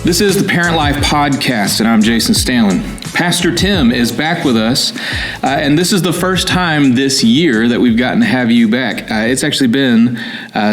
This is the Parent Life Podcast, and I'm Jason Stanland. Pastor Tim is back with us, and this is the first time this year that we've gotten to have you back. It's actually been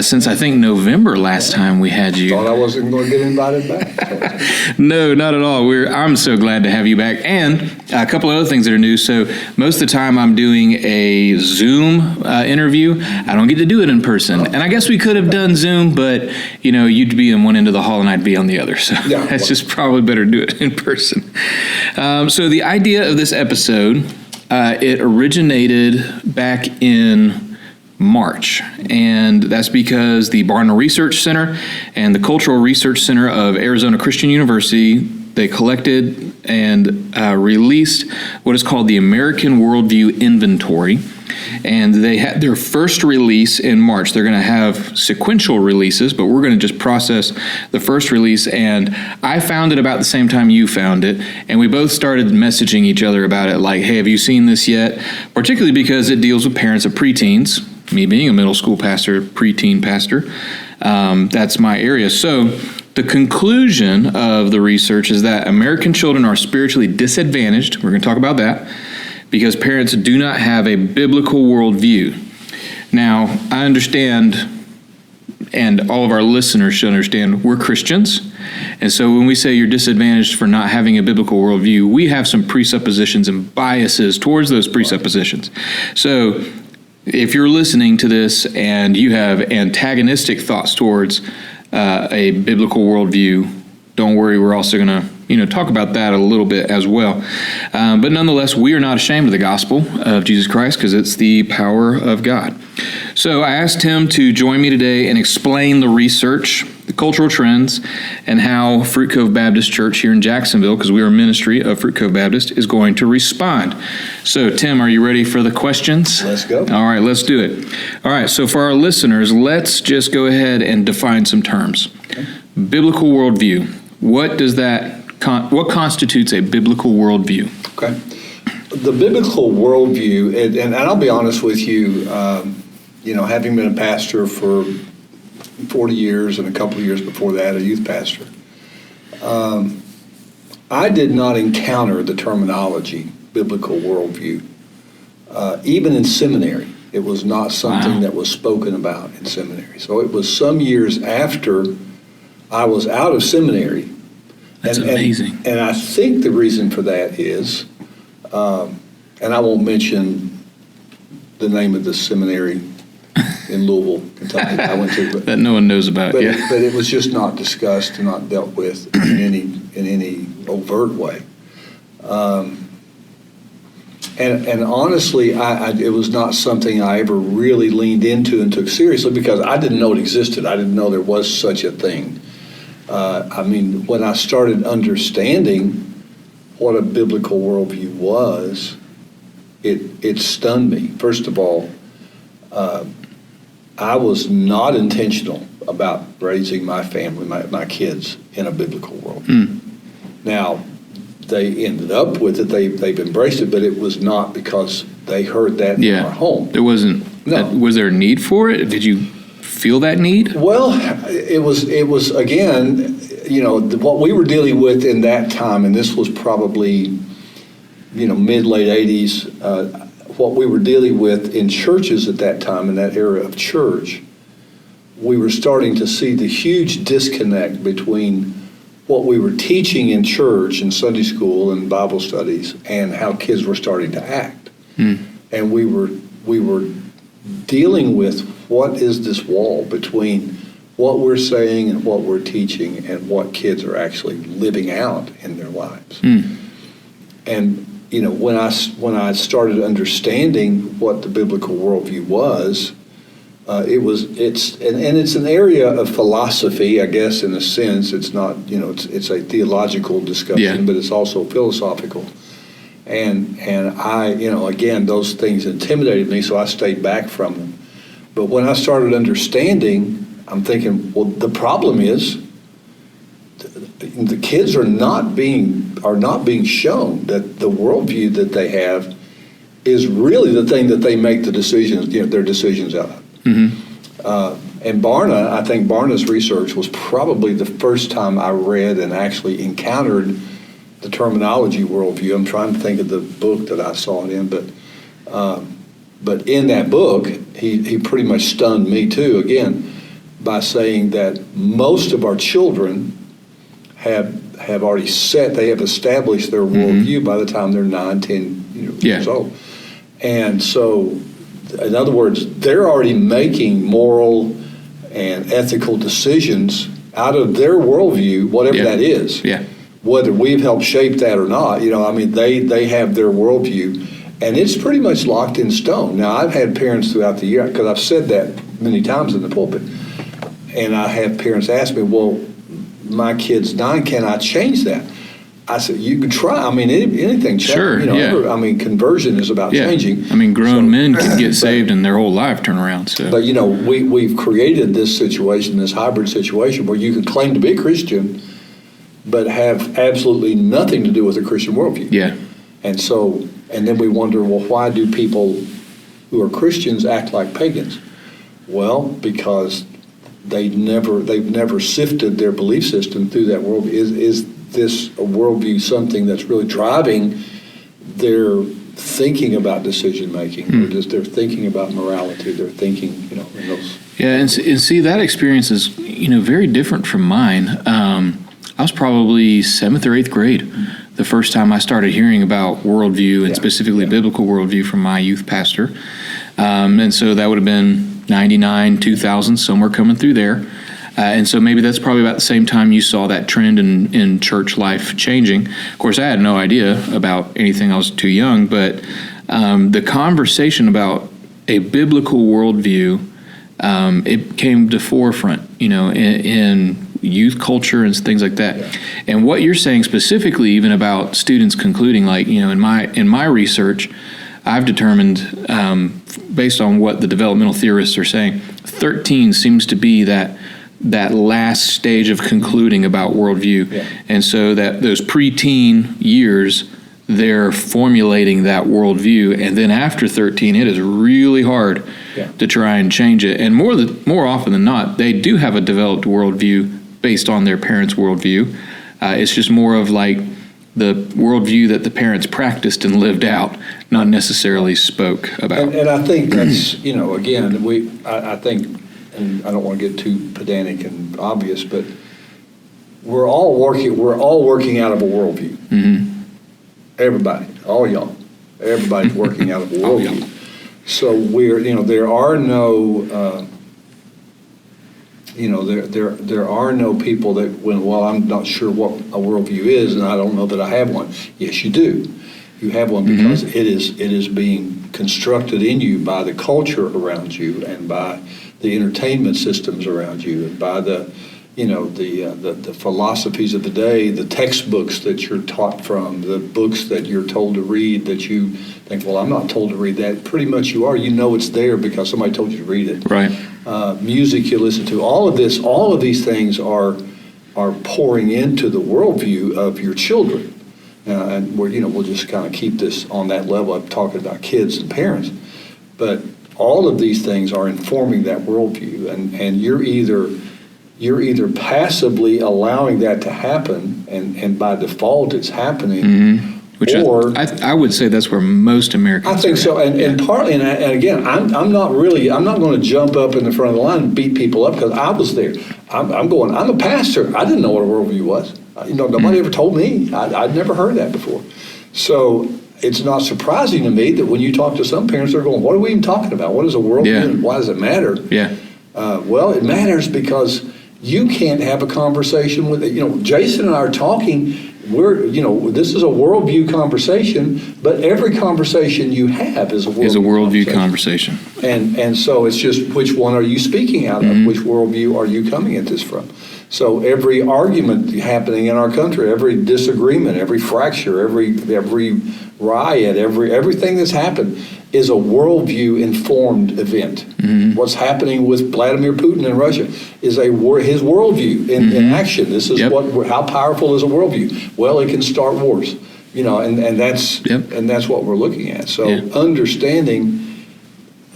since, I think, November last time we had you. Thought I wasn't going to get invited back. No, not at all. I'm so glad to have you back. And a couple of other things that are new. So most of the time I'm doing a Zoom interview. I don't get to do it in person. And I guess we could have done Zoom, but, you'd be in one end of the hall and I'd be on the other. So it's just probably better to do it in person. So the idea of this episode, it originated back in March, and that's because the Barna Research Center and the Cultural Research Center of Arizona Christian University, they collected and released what is called the American Worldview Inventory, and they had their first release in March. They're going to have sequential releases, but we're going to just process the first release, and I found it about the same time you found it, and we both started messaging each other about it, like, hey, have you seen this yet? Particularly because it deals with parents of preteens. Me being a middle school pastor, preteen pastor, that's my area. So the conclusion of the research is that American children are spiritually disadvantaged. We're going to talk about that because parents do not have a biblical worldview. Now, I understand, and all of our listeners should understand, we're Christians. And so when we say you're disadvantaged for not having a biblical worldview, we have some presuppositions and biases towards those presuppositions. So if you're listening to this and you have antagonistic thoughts towards a biblical worldview, don't worry, we're also going to talk about that a little bit as well. But nonetheless, we are not ashamed of the gospel of Jesus Christ because it's the power of God. So I asked him to join me today and explain the research, the cultural trends, and how Fruit Cove Baptist Church here in Jacksonville, because we are a ministry of Fruit Cove Baptist, is going to respond. So Tim, are you ready for the questions? Let's go. All right, let's do it. All right, so for our listeners, let's just go ahead and define some terms. Okay. Biblical worldview. What does what constitutes a biblical worldview? Okay. The biblical worldview, and I'll be honest with you, having been a pastor for 40 years and a couple of years before that, a youth pastor, I did not encounter the terminology biblical worldview. Even in seminary, it was not something that was spoken about in seminary. So it was some years after I was out of seminary. That's amazing. And I think the reason for that is, and I won't mention the name of the seminary in Louisville, Kentucky I went to, that no one knows about. But it was just not discussed and not dealt with in any overt way. And honestly, it was not something I ever really leaned into and took seriously because I didn't know it existed. I didn't know there was such a thing. When I started understanding what a biblical worldview was, it stunned me. First of all, I was not intentional about raising my family, my kids, in a biblical worldview. Now, they ended up with it. They've embraced it, but it was not because they heard that in our home. There wasn't. No. Was there a need for it? Did you feel that need? Well, it was again, what we were dealing with in that time, and this was probably, mid-late 80s, what we were dealing with in churches at that time, in that era of church, we were starting to see the huge disconnect between what we were teaching in church and Sunday school and Bible studies and how kids were starting to act. And we were dealing with what is this wall between what we're saying and what we're teaching and what kids are actually living out in their lives. And when I started understanding what the biblical worldview was, it's an area of philosophy, I guess, in a sense. It's not, it's a theological discussion, but it's also philosophical. And I, again, those things intimidated me, so I stayed back from them. But when I started understanding, I'm thinking, well, the problem is the kids are not being shown that the worldview that they have is really the thing that they make the decisions, their decisions out of. And I think Barna's research was probably the first time I read and actually encountered the terminology worldview. I'm trying to think of the book that I saw it in, but in that book, he pretty much stunned me too, again, by saying that most of our children have already they have established their worldview by the time they're 9, 10 years old. And so, in other words, they're already making moral and ethical decisions out of their worldview, whatever that is. Yeah. Whether we've helped shape that or not, they have their worldview, and it's pretty much locked in stone. Now, I've had parents throughout the year, because I've said that many times in the pulpit, and I have parents ask me, well, my kid's 9, can I change that? I said, you can try. I mean, anything. Sure, conversion is about changing. I mean, grown men can get saved and their whole life turn around. So. But, we've created this situation, this hybrid situation, where you can claim to be a Christian, but have absolutely nothing to do with a Christian worldview. Yeah. And then we wonder, well, why do people who are Christians act like pagans? Well, because they've never sifted their belief system through that worldview. Is this a worldview something that's really driving their thinking about decision making, or just their thinking about morality? They're thinking, in those. Yeah, and see, that experience is very different from mine. I was probably 7th or 8th grade the first time I started hearing about worldview, and specifically biblical worldview, from my youth pastor. And so that would have been 99, 2000, somewhere coming through there. And so maybe that's probably about the same time you saw that trend in church life changing. Of course, I had no idea about anything. I was too young, but the conversation about a biblical worldview, it came to forefront, in youth culture and things like that. Yeah. And what you're saying specifically, even about students concluding, like, in my research, I've determined, based on what the developmental theorists are saying, 13 seems to be that last stage of concluding about worldview. Yeah. And so that those preteen years, they're formulating that worldview, and then after 13, it is really hard to try and change it. And more often than not, they do have a developed worldview based on their parents' worldview. It's just more of like the worldview that the parents practiced and lived out, not necessarily spoke about. And I think that's, again, I think, and I don't want to get too pedantic and obvious, but we're all working out of a worldview. Mm-hmm. Everybody, all y'all, everybody's working out of a worldview. So there are no, there are no people that I'm not sure what a worldview is, and I don't know that I have one. Yes, you do. You have one because it is being constructed in you by the culture around you, and by the entertainment systems around you, and by the philosophies of the day, the textbooks that you're taught from, the books that you're told to read that you think, well, I'm not told to read that. Pretty much you are. It's there because somebody told you to read it. Right. Music you listen to. All of these things are pouring into the worldview of your children. And we'll just kind of keep this on that level. I'm talking about kids and parents. But all of these things are informing that worldview, and you're either passively allowing that to happen, and by default it's happening, which I would say that's where most Americans I think so, and partly, and again, I'm not going to jump up in the front of the line and beat people up because I was there. I'm a pastor. I didn't know what a worldview was. Nobody ever told me. I'd never heard that before. So it's not surprising to me that when you talk to some parents, they're going, what are we even talking about? What is a worldview and why does it matter? Yeah. Well, it matters because you can't have a conversation with, Jason and I are talking, this is a worldview conversation, but every conversation you have is a worldview conversation. And so it's just, which one are you speaking out of? Which worldview are you coming at this from? So every argument happening in our country, every disagreement, every fracture, every riot, everything that's happened is a worldview-informed event. What's happening with Vladimir Putin in Russia is his worldview in action. This is how powerful is a worldview? Well, it can start wars, and that's what we're looking at. So understanding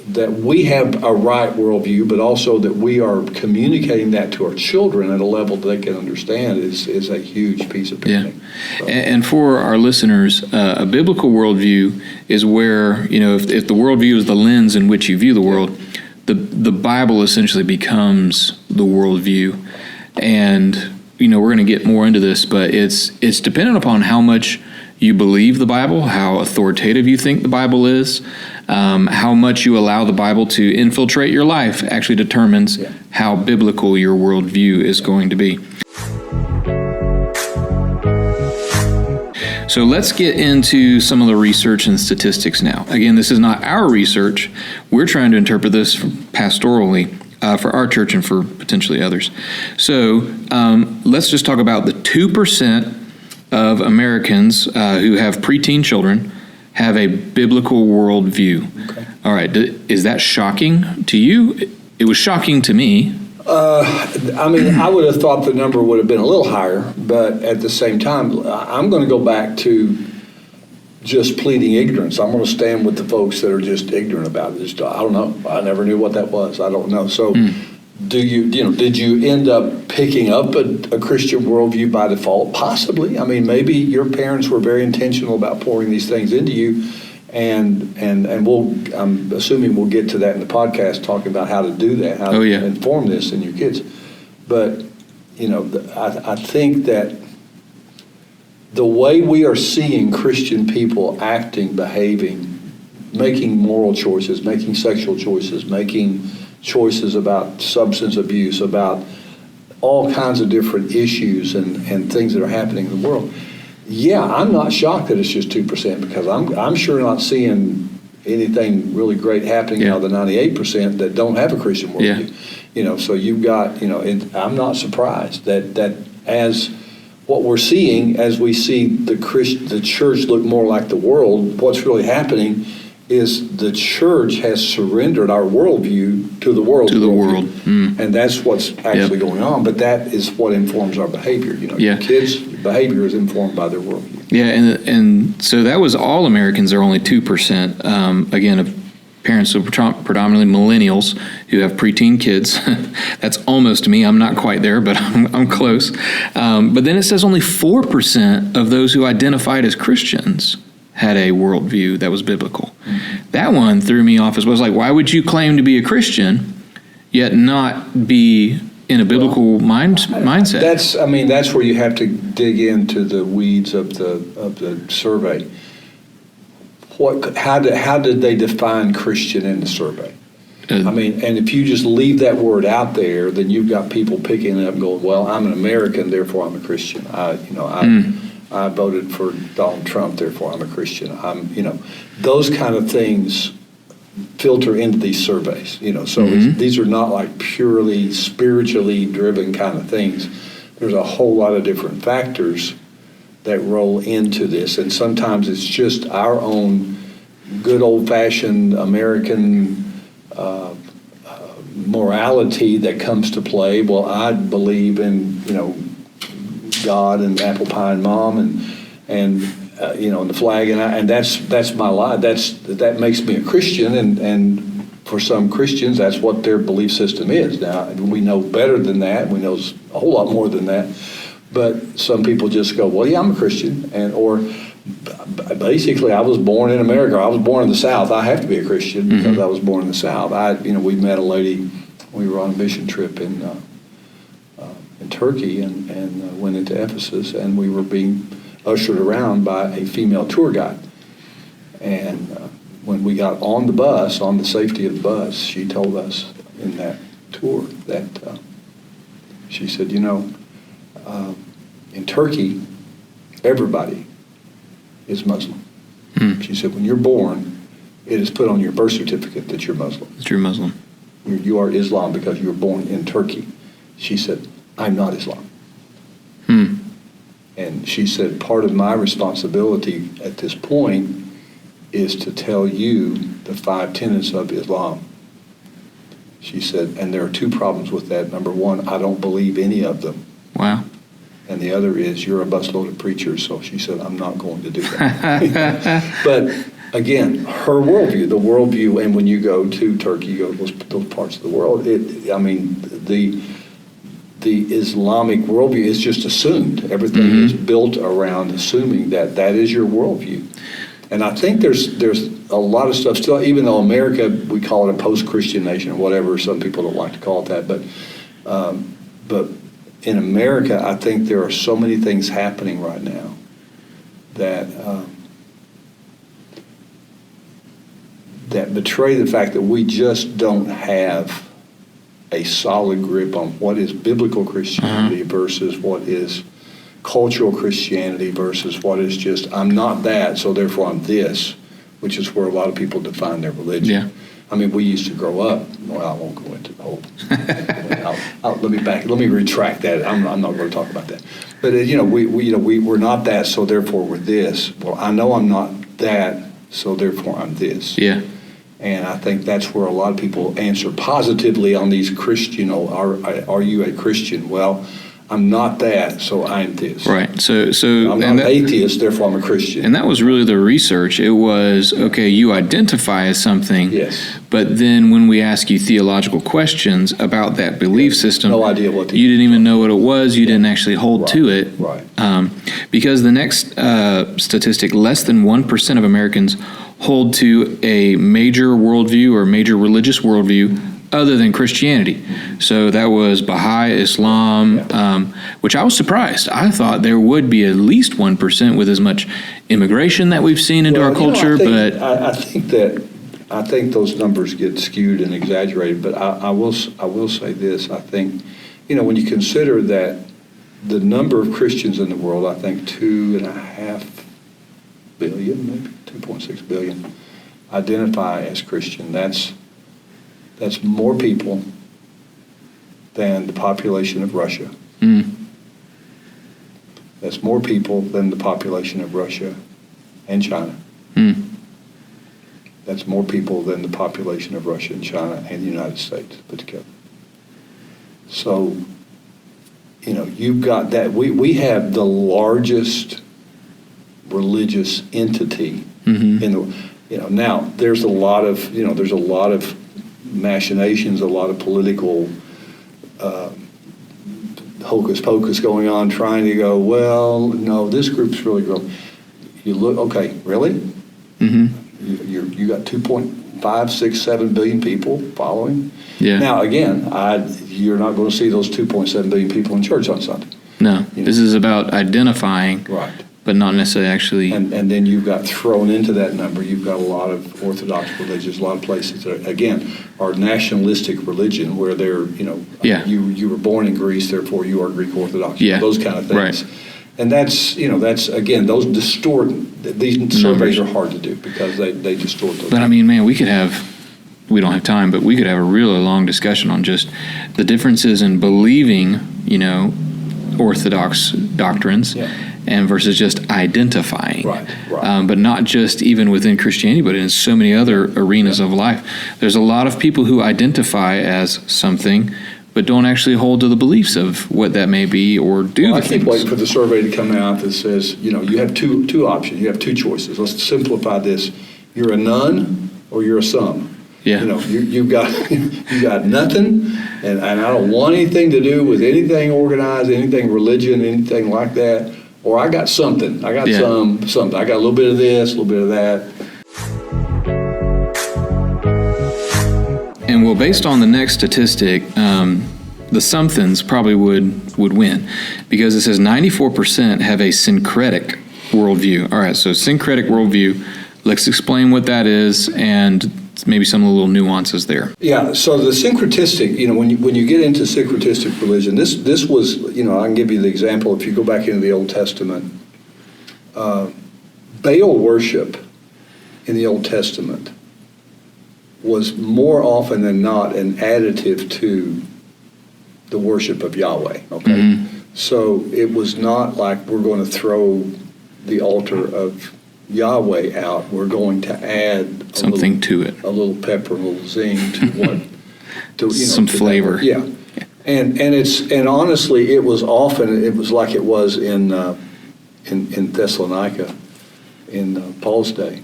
we have a right worldview, but also that we are communicating that to our children at a level that they can understand is a huge piece of parenting. Yeah. So. And for our listeners, a biblical worldview is where, if the worldview is the lens in which you view the world, the Bible essentially becomes the worldview. And, we're going to get more into this, but it's dependent upon how much you believe the Bible, how authoritative you think the Bible is, how much you allow the Bible to infiltrate your life actually determines how biblical your worldview is going to be. So let's get into some of the research and statistics now. Again, this is not our research. We're trying to interpret this pastorally for our church and for potentially others. So let's just talk about the 2% of Americans who have preteen children have a biblical worldview. Okay. All right. Is that shocking to you? It was shocking to me. I would have thought the number would have been a little higher, but at the same time, I'm going to go back to just pleading ignorance. I'm going to stand with the folks that are just ignorant about it. I don't know. I never knew what that was. I don't know. So did you end up picking up a Christian worldview by default? Possibly. Maybe your parents were very intentional about pouring these things into you, and I'm assuming we'll get to that in the podcast, talking about how to do that, how to inform this in your kids. But I think that the way we are seeing Christian people acting, behaving, making moral choices, making sexual choices, making choices about substance abuse, about all kinds of different issues and things that are happening in the world. Yeah, I'm not shocked that it's just 2% because I'm sure not seeing anything really great happening out of the 98% that don't have a Christian worldview. Yeah. So you've got, I'm not surprised that as what we're seeing, as we see the church look more like the world, what's really happening is the church has surrendered our worldview to the world. And that's what's actually going on. But that is what informs our behavior. Kids' behavior is informed by their worldview. Yeah, and so that was all Americans are only 2%. Again, of parents who are predominantly millennials who have preteen kids. That's almost me. I'm not quite there, but I'm close. But then it says only 4% of those who identified as Christians had a worldview that was biblical. Mm-hmm. That one threw me off as well. It's like, why would you claim to be a Christian yet not be in a biblical mindset? That's where you have to dig into the weeds of the survey. How did they define Christian in the survey? And if you just leave that word out there, then you've got people picking it up and going, well, I'm an American, therefore I'm a Christian. I voted for Donald Trump, therefore I'm a Christian. Those kind of things filter into these surveys. These are not like purely spiritually driven kind of things. There's a whole lot of different factors that roll into this, and sometimes it's just our own good old-fashioned American morality that comes to play. Well, I believe in God and apple pie and mom and the flag, and that's my life. That makes me a Christian, and for some Christians, that's what their belief system is. Now, we know better than that. We know a whole lot more than that. But some people just go, well, yeah, I'm a Christian, or basically, I was born in America. I was born in the South. I have to be a Christian because I was born in the South. We met a lady. We were on a mission trip in Turkey and went into Ephesus, and we were being ushered around by a female tour guide. And when we got on the bus, on the safety of the bus, she told us in that tour that she said, in Turkey, everybody is Muslim. She said, when you're born, it is put on your birth certificate that you're Muslim. That you're Muslim. You are Islam because you were born in Turkey. She said, I'm not Islam. And she said, part of my responsibility at this point is to tell you the 5 tenets of Islam. She said, and there are 2 problems with that. Number 1, I don't believe any of them. Wow. And the other is, you're a busload of preachers. So she said, I'm not going to do that. But again, her worldview, the worldview, and when you go to Turkey, you go to those parts of the world, the Islamic worldview is just assumed. Everything is built around assuming that that is your worldview. And I think there's a lot of stuff still, even though America, we call it a post-Christian nation or whatever, some people don't like to call it that, but in America, I think there are so many things happening right now that that betray the fact that we just don't have a solid grip on what is biblical Christianity versus what is cultural Christianity versus what is just, I'm not that, so therefore I'm this, which is where a lot of people define their religion. Yeah. I mean, we used to grow up, well, I won't go into the whole, let me retract that. I'm not going to talk about that. But, we're not that, so therefore we're this. Well, I know I'm not that, so therefore I'm this. Yeah. And I think that's where a lot of people answer positively on these Christian, are you a Christian? Well, I'm not that, so I'm this. Right. So I'm not an atheist, therefore I'm a Christian. And that was really the research. It was, okay, you identify as something. Yes. But then when we ask you theological questions about that belief system, no idea what you didn't even know what it was. You didn't actually hold to it. Right. Because the next statistic, less than 1% of Americans hold to a major worldview or major religious worldview other than Christianity. So that was Baha'i, Islam, which I was surprised. I thought there would be at least 1% with as much immigration that we've seen into our culture. I think those numbers get skewed and exaggerated. But I will say this. I think, when you consider that the number of Christians in the world, I think 2.5 billion, maybe 2.6 billion, identify as Christian. That's more people than the population of Russia. That's more people than the population of Russia and China. That's more people than the population of Russia and China and the United States put together. So, you've got that. We have the largest religious entity in the. Now there's a lot of machinations, a lot of political hocus pocus going on, trying to go, well, no, this group's really growing. You look, okay, really? You got 2.567 billion people following. Yeah. Now again, you're not going to see those 2.7 billion people in church on Sunday. No, this is about identifying. Right. But not necessarily actually. And then you've got thrown into that number, you've got a lot of Orthodox religions, a lot of places that, again, are nationalistic religion where they're, you were born in Greece, therefore you are Greek Orthodox. Yeah. Those kind of things. Right. And that's again, those distort, these surveys are hard to do because they distort those. But I mean, man, we don't have time, but we could have a really long discussion on just the differences in believing, Orthodox doctrines. Yeah. And versus just identifying. Right. But not just even within Christianity, but in so many other arenas of life. There's a lot of people who identify as something, but don't actually hold to the beliefs of what that may be or do. I keep waiting for the survey to come out that says, you have two options. You have two choices. Let's simplify this. You're a none or you're a some. Yeah. You've got nothing, and I don't want anything to do with anything organized, anything religion, anything like that. Or I got something. I got something. I got a little bit of this, a little bit of that. And well, based on the next statistic, the somethings probably would win because it says 94% have a syncretic worldview. All right, so syncretic worldview. Let's explain what that is and maybe some of the little nuances there. Yeah, so the syncretistic, when you get into syncretistic religion, this was, I can give you the example. If you go back into the Old Testament, Baal worship in the Old Testament was more often than not an additive to the worship of Yahweh. Okay, so it was not like we're going to throw the altar of Yahweh out, we're going to add something to it, a little pepper, a little zing to what, some flavor. Yeah, and honestly, it was like it was in Thessalonica in Paul's day.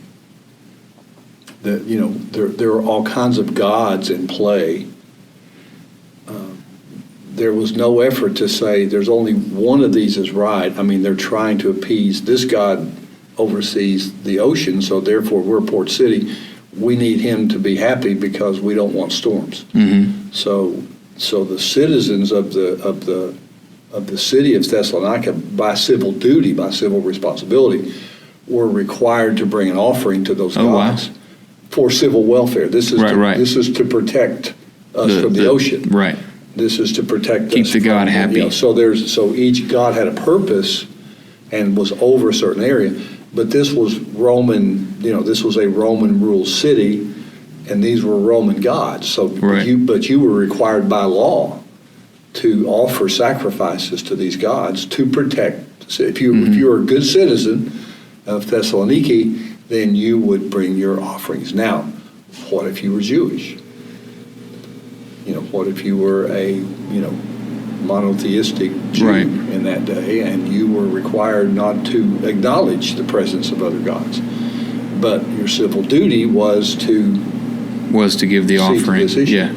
there are all kinds of gods in play. There was no effort to say there's only one of these is right. I mean, they're trying to appease this God oversees the ocean, so therefore we're Port City. We need him to be happy because we don't want storms. Mm-hmm. So the citizens of the city of Thessalonica, by civil duty, by civil responsibility, were required to bring an offering to those gods for civil welfare. This is this is to protect us from the ocean. Right. This is to protect keep us the God happy. So each god had a purpose and was over a certain area. But this was Roman. This was a Roman ruled city, and these were Roman gods. So but you were required by law to offer sacrifices to these gods to protect. So if you were a good citizen of Thessaloniki, then you would bring your offerings. Now, what if you were Jewish? What if you were a monotheistic Jew in that day, and you were required not to acknowledge the presence of other gods, but your civil duty was to give the offering. Yeah.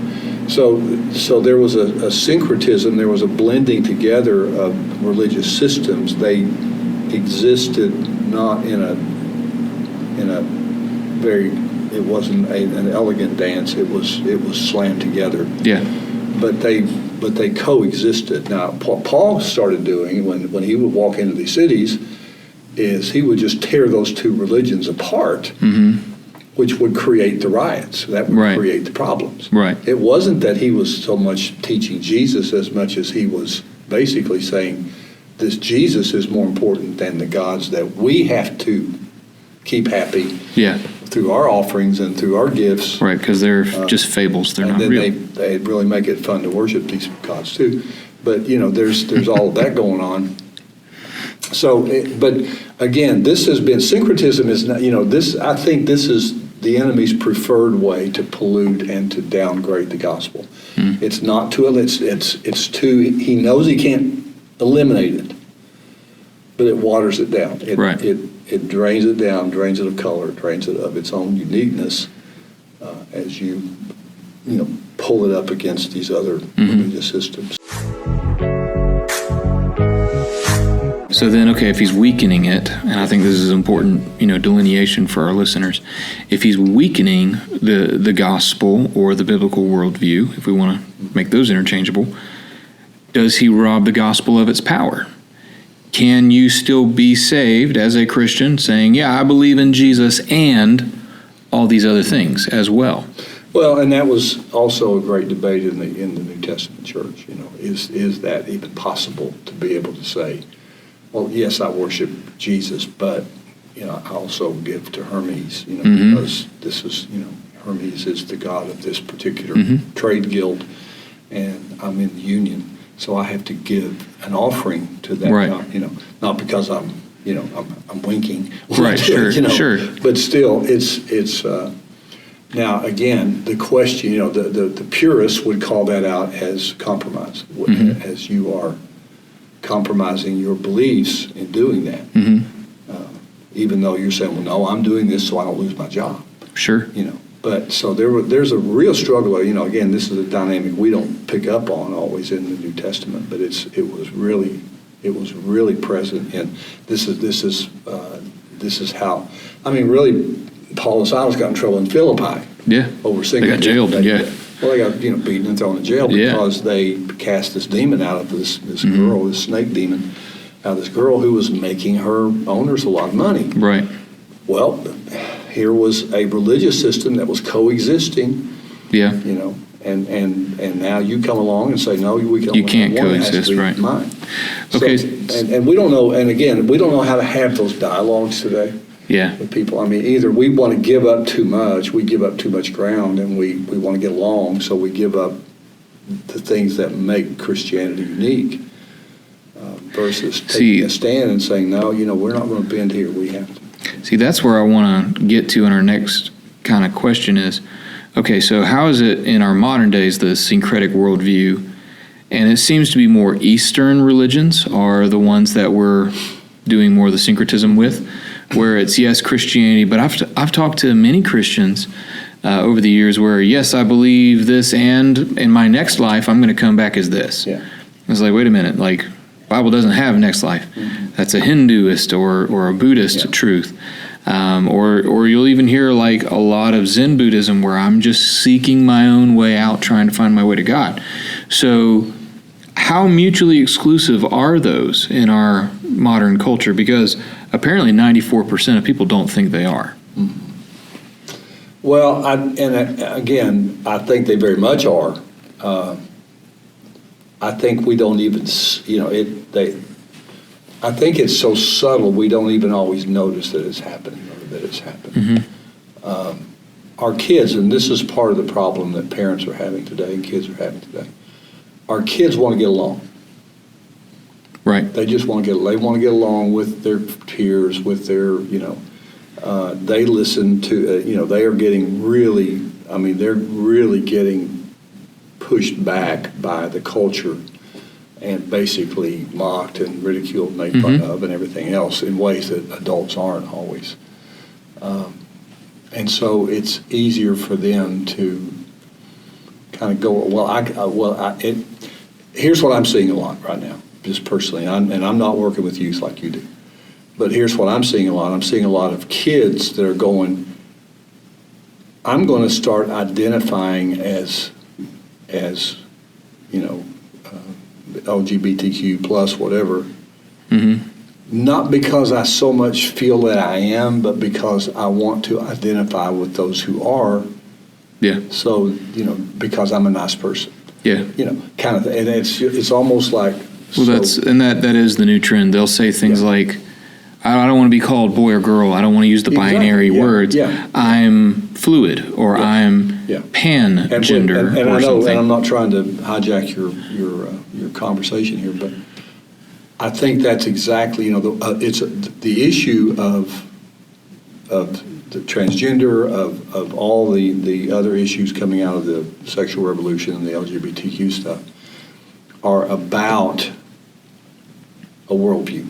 So there was a syncretism. There was a blending together of religious systems. They existed not in a very. It wasn't an elegant dance. It was slammed together. Yeah. But they coexisted. Now, Paul started doing when he would walk into these cities, is he would just tear those two religions apart, which would create the riots. That would create the problems. Right. It wasn't that he was so much teaching Jesus as much as he was basically saying this Jesus is more important than the gods that we have to keep happy. Yeah. Through our offerings and through our gifts. Right, because they're just fables. They're not real. And then they really make it fun to worship these gods too. But, there's all of that going on. So, but again, this has been, syncretism is not, I think this is the enemy's preferred way to pollute and to downgrade the gospel. It's not to, it's to, he knows he can't eliminate it, but it waters it down. It drains it down, drains it of color, drains it of its own uniqueness as you pull it up against these other religious systems. So then, if he's weakening it, and I think this is important, delineation for our listeners. If he's weakening the gospel or the biblical worldview, if we want to make those interchangeable, does he rob the gospel of its power? Can you still be saved as a Christian saying, yeah, I believe in Jesus and all these other things as well? Well, and that was also a great debate in the New Testament church. Is that even possible to be able to say, well, yes, I worship Jesus, but I also give to Hermes, because this is, Hermes is the god of this particular trade guild, and I'm in the union. So I have to give an offering to that, not because I'm winking. Right, sure. But still, it's now again the question. The purists would call that out as compromise, as you are compromising your beliefs in doing that. Even though you're saying, well, no, I'm doing this so I don't lose my job. Sure. But so there's a real struggle. Again, this is a dynamic we don't pick up on always in the New Testament, but it was really present. And this is how. I mean, really, Paul and Silas got in trouble in Philippi. Yeah. Over singing. They got jailed. They got beaten and thrown in jail because they cast this demon out of this girl, this snake demon, out of this girl who was making her owners a lot of money. Right. Well, here was a religious system that was coexisting. Yeah. And now you come along and say, no, we can. You can't coexist, right? Mine. Okay. So, and we don't know. And again, we don't know how to have those dialogues today. Yeah. With people. I mean, either we want to give up too much, we give up too much ground, and we want to get along, so we give up the things that make Christianity unique, versus taking a stand and saying, no, we're not going to bend here. We have to. See, that's where I want to get to in our next kind of question is, okay, so how is it in our modern days, the syncretic worldview, and it seems to be more Eastern religions are the ones that we're doing more of the syncretism with. where it's, yes, Christianity, but I've talked to many Christians over the years where, yes, I believe this, and in my next life, I'm going to come back as this. Yeah. It's like, wait a minute, like, Bible doesn't have next life. That's a Hinduist or a Buddhist truth. Or you'll even hear like a lot of Zen Buddhism where I'm just seeking my own way out, trying to find my way to God. So how mutually exclusive are those in our modern culture? Because apparently 94% of people don't think they are. Well, again, I think they very much are. I think we don't even, I think it's so subtle we don't even always notice that it's happening or that it's happening. Our kids, and this is part of the problem that parents are having today and kids are having today. Our kids want to get along. Right. They just want to get along with their peers, with their, they listen to, they are getting really, they're really getting pushed back by the culture and basically mocked and ridiculed, made fun of, and everything else in ways that adults aren't always. And so it's easier for them to kind of go, here's what I'm seeing a lot right now, just personally, and I'm not working with youth like you do, but here's what I'm seeing a lot. I'm seeing a lot of kids that are going, I'm going to start identifying as LGBTQ plus whatever, not because I so much feel that I am, but because I want to identify with those who are. Yeah. So, because I'm a nice person. Yeah. Kind of, and it's almost like. Well, that is the new trend. They'll say things like, I don't want to be called boy or girl. I don't want to use the binary words. Yeah. I'm fluid, or I'm pan-gender, and or I know, something. and I'm not trying to hijack your conversation here, but I think that's exactly, it's the issue of the transgender, of all the other issues coming out of the sexual revolution and the LGBTQ stuff are about a worldview.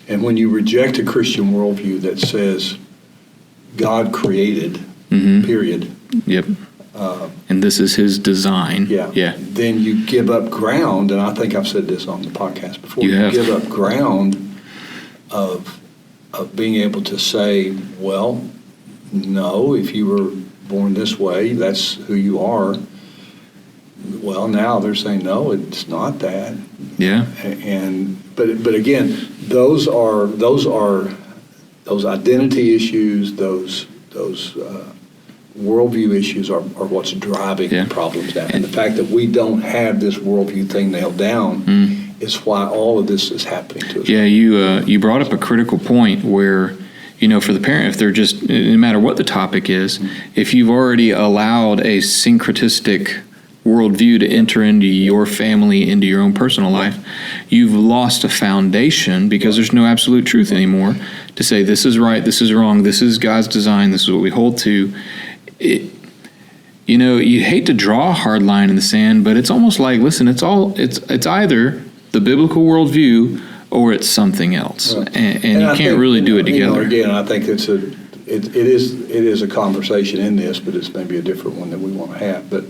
And when you reject a Christian worldview that says God created, period. Yep. And this is his design. Yeah. Then you give up ground, and I think I've said this on the podcast before. You give up ground of being able to say, well, no, if you were born this way, that's who you are. Well, now they're saying, no, it's not that. Yeah. But again, those identity issues, those worldview issues are what's driving the problems down. And the fact that we don't have this worldview thing nailed down is why all of this is happening to us. Yeah, you brought up a critical point where, for the parent, if they're just, no matter what the topic is, if you've already allowed a syncretistic worldview to enter into your family, into your own personal life, you've lost a foundation because there's no absolute truth anymore to say this is right, this is wrong, this is God's design, this is what we hold to. You hate to draw a hard line in the sand, but it's almost like, listen, it's either the biblical worldview or it's something else, and you can't really do it together. Again, I think it is a conversation in this, but it's maybe a different one that we want to have. But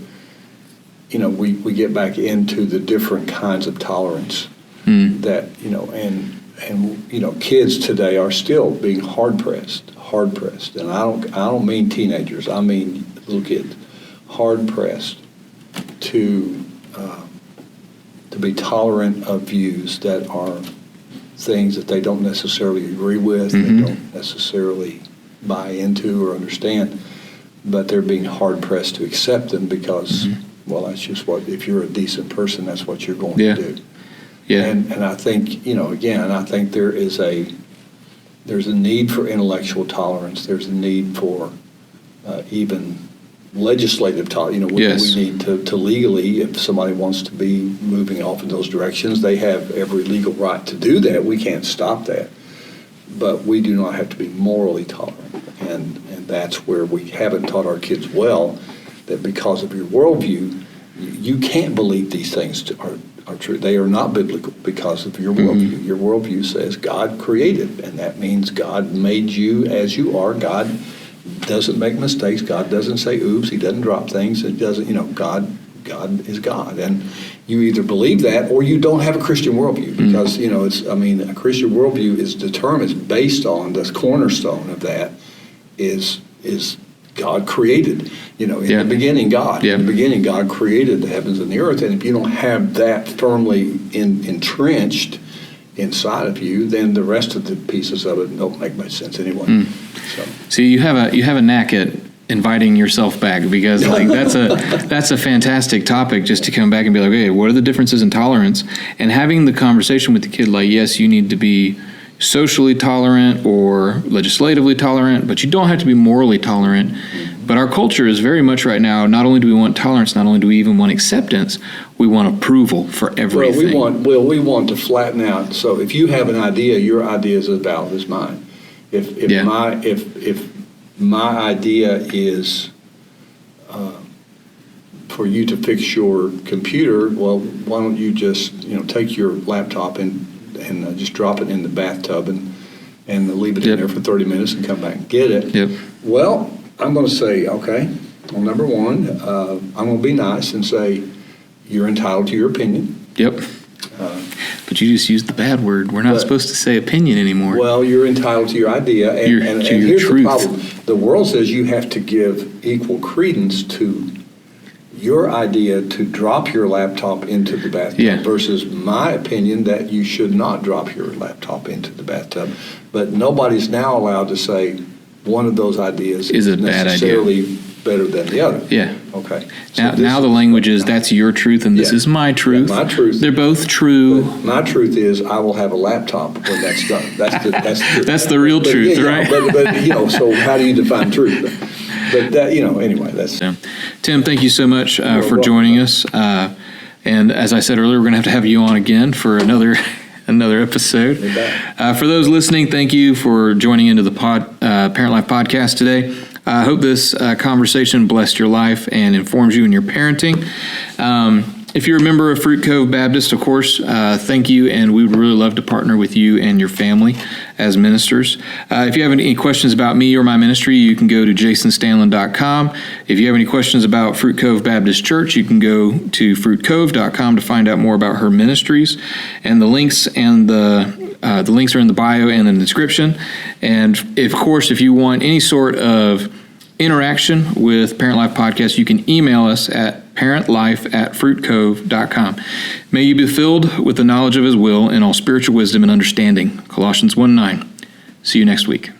we get back into the different kinds of tolerance that, and kids today are still being hard pressed. And I don't mean teenagers, I mean little kids, hard pressed to be tolerant of views that are things that they don't necessarily agree with, they don't necessarily buy into or understand, but they're being hard pressed to accept them because well, that's just if you're a decent person, that's what you're going to do. Yeah. And I think, again, I think there's a need for intellectual tolerance. There's a need for even legislative tolerance. We need to legally, if somebody wants to be moving off in those directions, they have every legal right to do that. We can't stop that. But we do not have to be morally tolerant. And that's where we haven't taught our kids well, that because of your worldview, you can't believe these things are are true. They are not biblical because of your worldview. Your worldview says God created, and that means God made you as you are. God doesn't make mistakes. God doesn't say oops. He doesn't drop things. It doesn't, God is God. And you either believe that or you don't have a Christian worldview, because, a Christian worldview is determined, it's based on, the cornerstone of that is God created. In the beginning, God. Yeah. In the beginning, God created the heavens and the earth. And if you don't have that firmly entrenched inside of you, then the rest of the pieces of it don't make much sense anyway. So. See, you have a knack at inviting yourself back, because that's a fantastic topic, just to come back and be like, okay, what are the differences in tolerance? And having the conversation with the kid, like, yes, you need to be socially tolerant or legislatively tolerant, but you don't have to be morally tolerant. But our culture is very much right now, not only do we want tolerance, not only do we even want acceptance, we want approval for everything. We want to flatten out. So if you have an idea, your idea is as valid as mine. If my idea is for you to fix your computer, well, why don't you just take your laptop and just drop it in the bathtub and leave it in there for 30 minutes and come back and get it. Yep. Well, I'm going to say, okay, well, number one, I'm going to be nice and say you're entitled to your opinion. Yep. But you just used the bad word. We're not supposed to say opinion anymore. Well, you're entitled to your idea. And here's truth. The problem. The world says you have to give equal credence to your idea to drop your laptop into the bathtub versus my opinion that you should not drop your laptop into the bathtub. But nobody's now allowed to say one of those ideas is a bad idea, necessarily better than the other. Yeah. Okay. Now the language is, that's your truth and this is my truth. My truth. They're both true. But my truth is I will have a laptop when that's done. That's the real truth, right? But so how do you define truth? But that, anyway, that's... Tim, thank you so much for joining us. And as I said earlier, we're going to have you on again for another episode. For those listening, thank you for joining into the Parent Life Podcast today. I hope this conversation blessed your life and informs you in your parenting. If you're a member of Fruit Cove Baptist, of course, thank you, and we would really love to partner with you and your family as ministers. If you have any questions about me or my ministry, you can go to jasonstanland.com. If you have any questions about Fruit Cove Baptist Church, you can go to fruitcove.com to find out more about her ministries. And the links the links are in the bio and in the description. And of course, if you want any sort of interaction with Parent Life Podcast, you can email us at parentlife@fruitcove.com. May you be filled with the knowledge of His will and all spiritual wisdom and understanding. Colossians 1:9. See you next week.